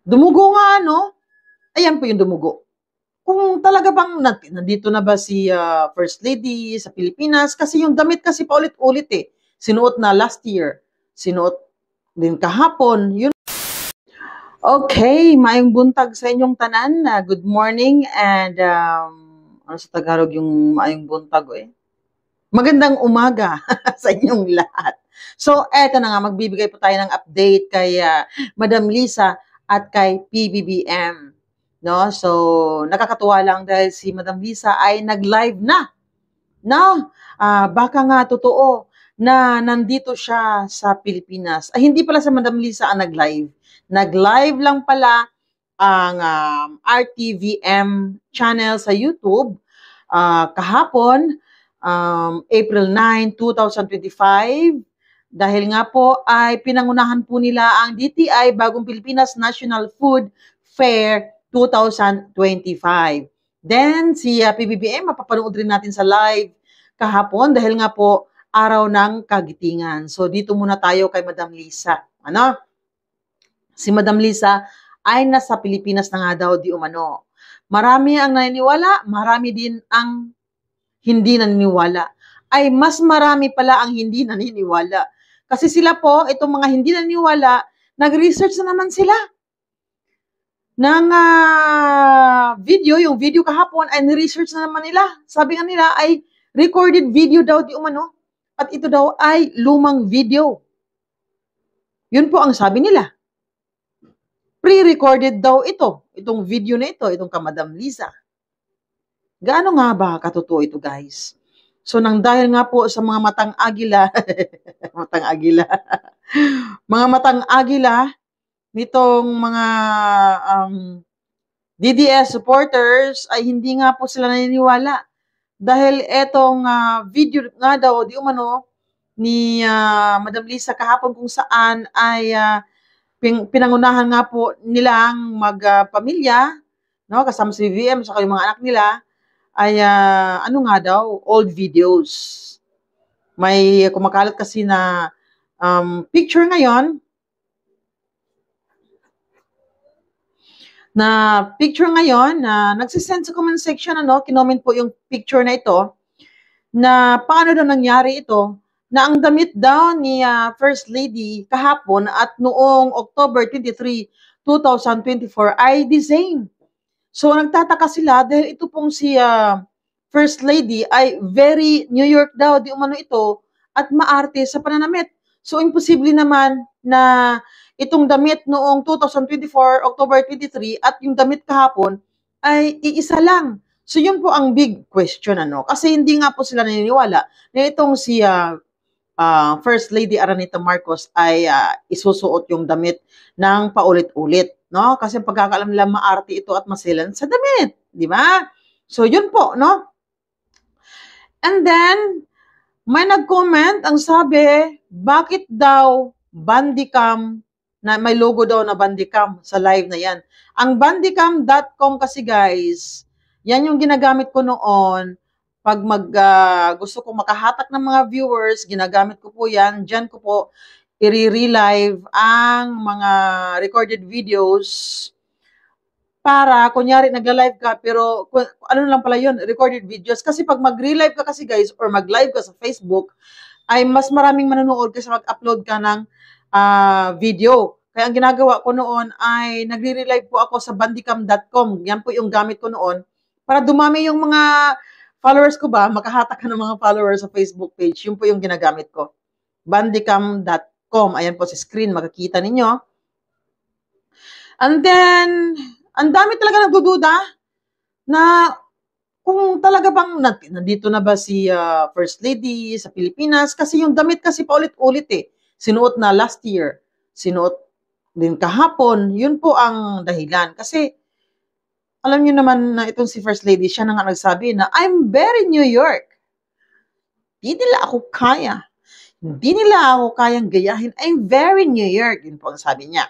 Dumugo nga, no? Ayan po yung dumugo. Kung talaga bang nandito na ba si First Lady sa Pilipinas, kasi yung damit kasi paulit-ulit eh. Sinuot na last year, sinuot din kahapon. Yun. Okay, maayong buntag sa inyong tanan. Good morning and ano sa Tagalog yung maayong buntag eh? Magandang umaga sa inyong lahat. So, eto na nga, magbibigay po tayo ng update kay Madam Lisa at kay PBBM. No? So, nakakatuwa lang dahil si Madam Lisa ay nag-live na. No? Baka nga totoo na nandito siya sa Pilipinas. Ay, hindi pala sa Madam Lisa ang nag-live. Nag-live lang pala ang RTVM channel sa YouTube kahapon, April 9, 2025. Dahil nga po ay pinangunahan po nila ang DTI Bagong Pilipinas National Food Fair 2025. Then, si PBBM, mapapanood rin natin sa live kahapon dahil nga po araw ng kagitingan. So, dito muna tayo kay Madam Lisa. Ano? Si Madam Lisa ay nasa Pilipinas na nga daw di umano. Marami ang naniniwala, marami din ang hindi naniniwala. Ay mas marami pala ang hindi naniniwala. Kasi sila po, itong mga hindi naniniwala, nag-research na naman sila ng video, yung video kahapon ay ni-research na naman nila. Sabi nga nila ay recorded video daw di umano. At ito daw ay lumang video. Yun po ang sabi nila. Pre-recorded daw itong video na ito, itong kamadam Lisa. Gaano nga ba katotoo ito, guys? So, nang dahil nga po sa mga matang agila, matang agila, mga matang agila, nitong mga DDS supporters, ay hindi nga po sila naniniwala. Dahil etong video nga daw, di umano, ni Madam Lisa kahapon kung saan ay pinangunahan nga po nilang magpamilya, no, kasama si VVM, saka yung mga anak nila, ay ano nga daw, old videos. May kumakalat kasi na picture ngayon, na nagsisend sa comment section, ano, kinoment po yung picture na ito, na paano daw nangyari ito, na ang damit daw ni First Lady kahapon at noong October 23, 2024 ay the same. So, nagtataka sila dahil ito pong si First Lady ay very New York daw, di umano ito, at maarte sa pananamit. So, imposible naman na itong damit noong 2024, October 23, at yung damit kahapon ay iisa lang. So, yun po ang big question, ano? Kasi hindi nga po sila naniniwala na itong si First Lady Araneta Marcos ay isusuot yung damit ng paulit-ulit, no? Kasi pagkakaalam nila maarte ito at maselan sa damit, di ba? So, yun po, no? And then, may nag-comment, ang sabi, bakit daw Bandicam, na may logo daw na Bandicam sa live na yan. Ang bandicam.com kasi guys, yan yung ginagamit ko noon pag gusto ko makahatak ng mga viewers, ginagamit ko po yan. Diyan ko po i-relive ang mga recorded videos para, kunyari, nagla-live ka, pero ano lang pala yun, recorded videos. Kasi pag mag-relive ka kasi guys, or mag-live ka sa Facebook, ay mas maraming manonood kasi mag-upload ka ng video. Kaya ang ginagawa ko noon ay nagre-relive po ako sa bandicam.com. Yan po yung gamit ko noon para dumami yung mga followers ko ba, makahatak ka ng mga followers sa Facebook page. Yun po yung ginagamit ko. Bandicam.com. Ayan po sa screen, makikita ninyo. And then, ang dami talaga nagdududa na kung talaga bang nandito na ba si First Lady sa Pilipinas, kasi yung damit kasi paulit-ulit eh. Sinuot na last year, sinuot din kahapon, yun po ang dahilan. Kasi, alam niyo naman na itong si First Lady, siya na nga nagsabi na, I'm very New York. Hindi nila ako kaya. Hindi nila ako kayang gayahin. I'm very New York. Yun po ang sabi niya.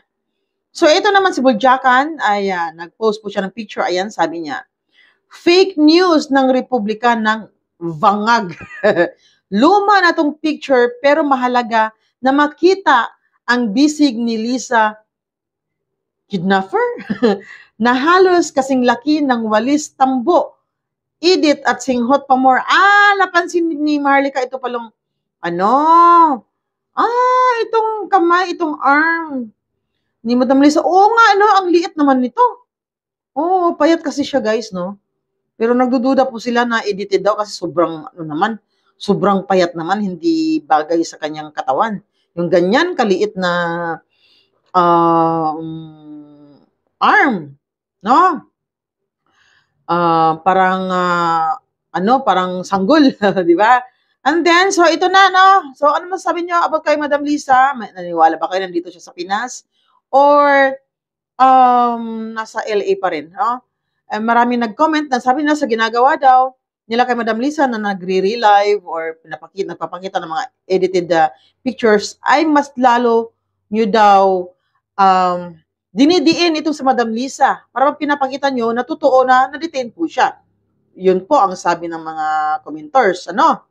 So, ito naman si Buljakan, ay nag-post po siya ng picture. Ayan, sabi niya, fake news ng Republika ng Vangag. Luma na tong picture pero mahalaga na makita ang bisig ni Lisa kidnapper na halos kasing laki ng walis tambo. Edit at singhot pa more. Napansin ni Maharlika ito palong, itong kamay, itong arm ni Madam Lisa. Oo nga, ang liit naman nito. Oo, payat kasi siya guys, no? Pero nagdududa po sila na edited daw kasi sobrang payat naman, hindi bagay sa kanyang katawan. Yung ganyan kaliit na arm, no? Parang sanggol, di ba? And then, so ito na, no? So, ano masasabi nyo about kay Madam Lisa? Naniwala ba kayo nandito siya sa Pinas? Or, nasa LA pa rin, no? Maraming nag-comment na sabi na sa ginagawa daw nila kay Madam Lisa na nagre-relive or nagpapakita ng mga edited pictures ay mas lalo nyo daw dinidiin ito sa Madam Lisa para pinapakita nyo na totoo na na-detain po siya. Yun po ang sabi ng mga commenters, ano?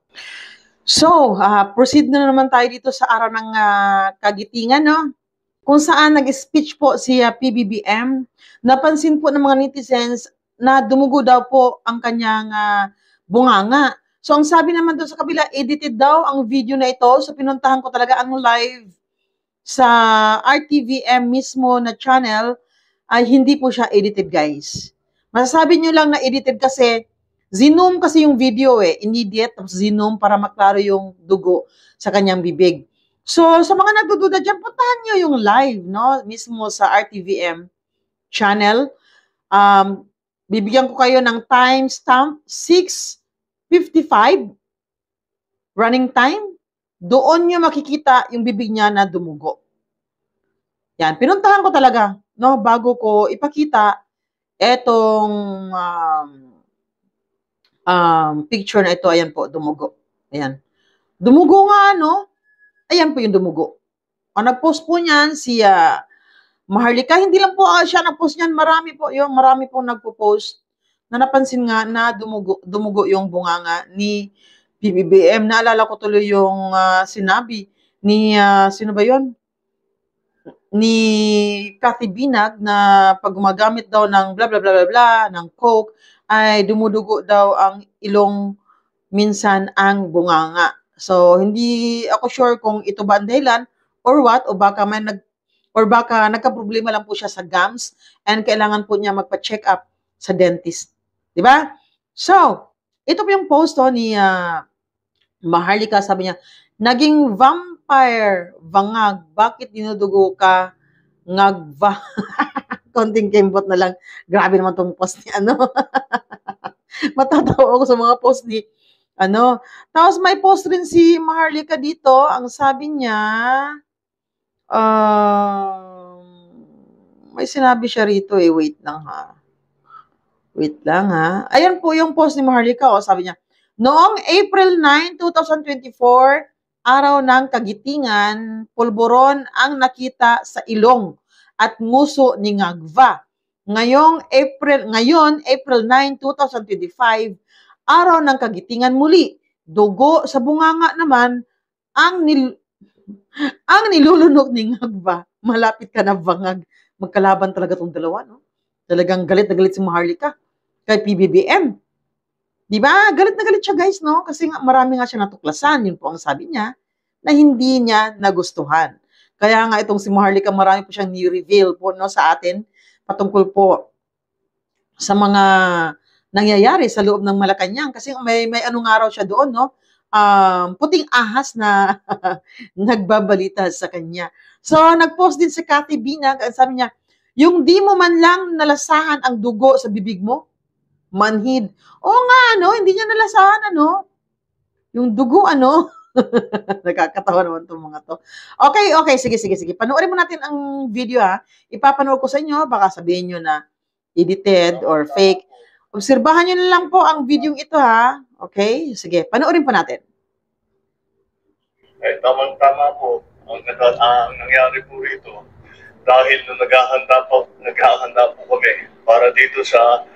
So, proceed na naman tayo dito sa araw ng kagitingan, no? Kung saan nag-speech po si PBBM, napansin po ng mga netizens na dumugo daw po ang kanyang bunganga. So, ang sabi naman doon sa kabila, edited daw ang video na ito. So, pinuntahan ko talaga ang live sa RTVM mismo na channel, ay hindi po siya edited, guys. Masasabi nyo lang na edited kasi Zinoom kasi yung video immediate, tapos zinoom para maklaro yung dugo sa kanyang bibig. So, sa mga nagdududa dyan, puntahan nyo yung live, no? Mismo sa RTVM channel. Bibigyan ko kayo ng timestamp, 6:55 running time. Doon nyo makikita yung bibig niya na dumugo. Yan, pinuntahan ko talaga, no? Bago ko ipakita etong picture na ito. Ayan po, dumugo. Ayan. Dumugo nga, no? Ayan po yung dumugo. Ang nag-post po niyan si Maharlika. Hindi lang po siya nag-post niyan. Marami po nagpo-post na napansin nga na dumugo yung bunganga ni PBBM. Naalala ko tuloy yung sinabi ni, sino ba yun? Ni Cathy Binag na pag gumagamit daw ng bla bla bla bla bla, ng coke, ay dumudugo daw ang ilong, minsan ang bunganga. So, hindi ako sure kung ito ba ang dahilan or what, o baka nagka-problema lang po siya sa gums and kailangan po niya magpa-check up sa dentist. Di ba? So, ito po yung post ni Maharlika. Sabi niya, naging vampire, vangag, bakit dinudugo ka, ngagva? Konting kembot na lang. Grabe naman tong post ni Matatawa ako sa mga post ni Tapos may post rin si Maharlika dito. Ang sabi niya, may sinabi siya rito wait lang ha. Ayan po yung post ni Maharlika. Sabi niya, noong April 9, 2024, araw ng kagitingan, pulburon ang nakita sa ilong at nguso ni Ngagva. Ngayon, April 9, 2025, araw ng kagitingan muli, dugo sa bunganga naman ang nilulunok ni Ngagva. Malapit ka na, bangag. Magkalaban talaga tong dalawa, no? Talagang galit na galit si Maharlika kay PBBM. Di ba? Galit na galit siya, guys, no? Kasi marami nga siya natuklasan. Yun po ang sabi niya na hindi niya nagustuhan. Kaya nga itong si Maharlika, marami po siyang ni-reveal po, no, sa atin patungkol po sa mga nangyayari sa loob ng Malacanang. Kasi may nga raw siya doon, no? Puting ahas na nagbabalita sa kanya. So, nag-post din si Cathy Binag. Sabi niya, yung di mo man lang nalasahan ang dugo sa bibig mo, manhid. Oo nga, hindi niya nalasahan, yung dugo, Nakakatawa naman itong mga to. Okay, sige. Panoorin mo natin ang video, ha. Ipapanood ko sa inyo, baka sabihin nyo na edited or fake. Obserbahan nyo na lang po ang video ito, ha. Okay, sige, panoorin po natin. Tamang-tama po ang nangyari po rito dahil nung naghahanda po kami para dito sa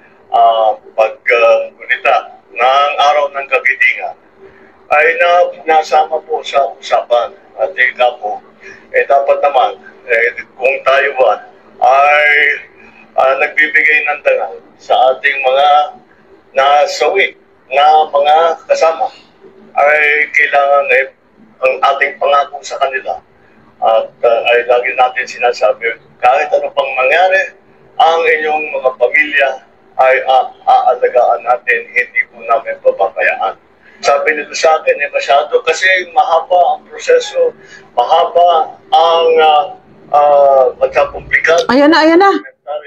paggunita ng araw ng kagitingan ay nasama po sa usapan at po dapat naman kung tayo ba ay nagbibigay ng dangal sa ating mga nasawi na mga kasama ay kailangan ang ating pangako sa kanila at ay lagi natin sinasabi kahit ano pang mangyari ang inyong mga pamilya ay aalagaan natin, hindi po namin pababayaan. Sabi nila sa akin, masyado kasi mahaba ang proseso, mahaba ang magkakomplikat. Ayan na, ayan na.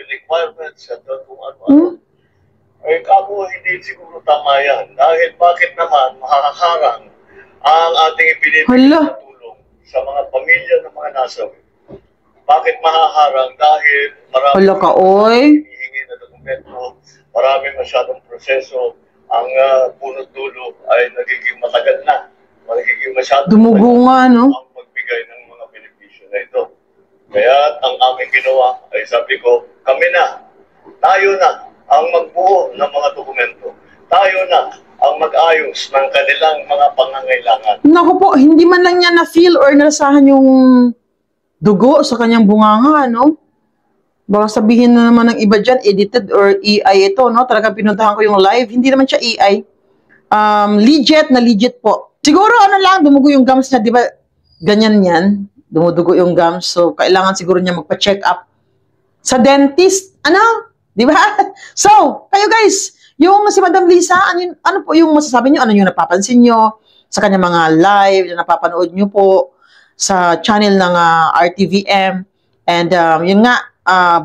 Requirements at kung ano-ano. Ay, kako, hindi siguro tama yan. Dahil bakit naman makakaharang ang ating ibinibigay na tulong sa mga pamilya ng mga nasawi? Bakit mahaharang? Dahil marami hinihingi na dokumento, marami masyadong proseso, ang punot dulo ay nagiging matagal na. Magiging masyadong dumugo nga, no? ang pagbigay ng mga benepisyo na ito. Kaya ang aming ginawa ay sabi ko, kami na, tayo na ang magbuo ng mga dokumento. Tayo na ang mag-ayos ng kanilang mga pangangailangan. Naku po, hindi man lang niya na-feel or narasahan yung dugo sa kanyang bunganga, no? Baka sabihin na naman ng iba dyan, edited or AI ito, no? Talagang pinuntahan ko yung live. Hindi naman siya AI. Legit na legit po. Siguro ano lang, dumugo yung gums niya, di ba? Ganyan yan. Dumudugo yung gums. So, kailangan siguro niya magpa-check up sa dentist. Ano? Di ba? So, kayo guys, yung si Madam Lisa, ano po yung masasabi niyo? Ano yung napapansin niyo sa kanya mga live na napapanood niyo po sa channel ng RTVM? And yun nga,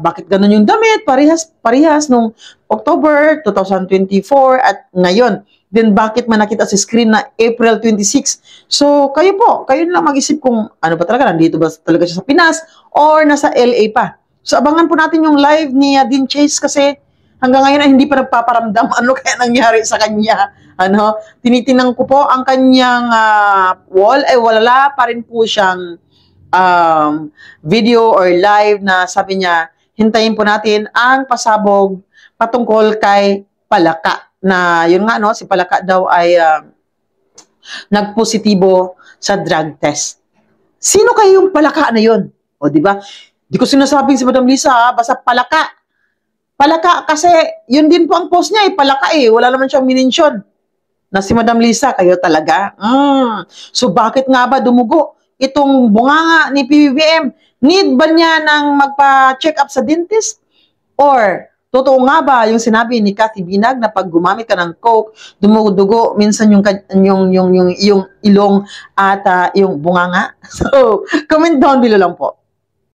bakit ganun yung damit? Parehas nung October 2024 at ngayon. Then bakit man nakita sa screen na April 26? So kayo lang mag-isip kung ano ba talaga, nandito ba talaga siya sa Pinas or nasa LA pa. So abangan po natin yung live ni Dean Chase kasi hanggang ngayon ay hindi pa nagpaparamdam ano kaya nangyari sa kanya. Ano, tinitingnan ko po ang kanyang wall ay wala pa rin po siyang video or live na sabi niya, hintayin po natin ang pasabog patungkol kay Palaka. Na yun nga, no, si Palaka daw ay nagpositibo sa drug test. Sino kayo yung Palaka na yun? O, di ba? Di ko sinasabing si Madam Lisa, basta Palaka. Palaka kasi yun din po ang post niya, Palaka eh. Wala naman siyang minensyon na si Madam Lisa, kayo talaga. So, bakit nga ba dumugo itong bunganga ni PBBM? Need ba niya ng magpa-check up sa dentist? Or, totoo nga ba yung sinabi ni Cathy Binag na pag gumamit ka ng Coke, dumudugo minsan yung ilong at yung bunganga? So, comment down below lang po.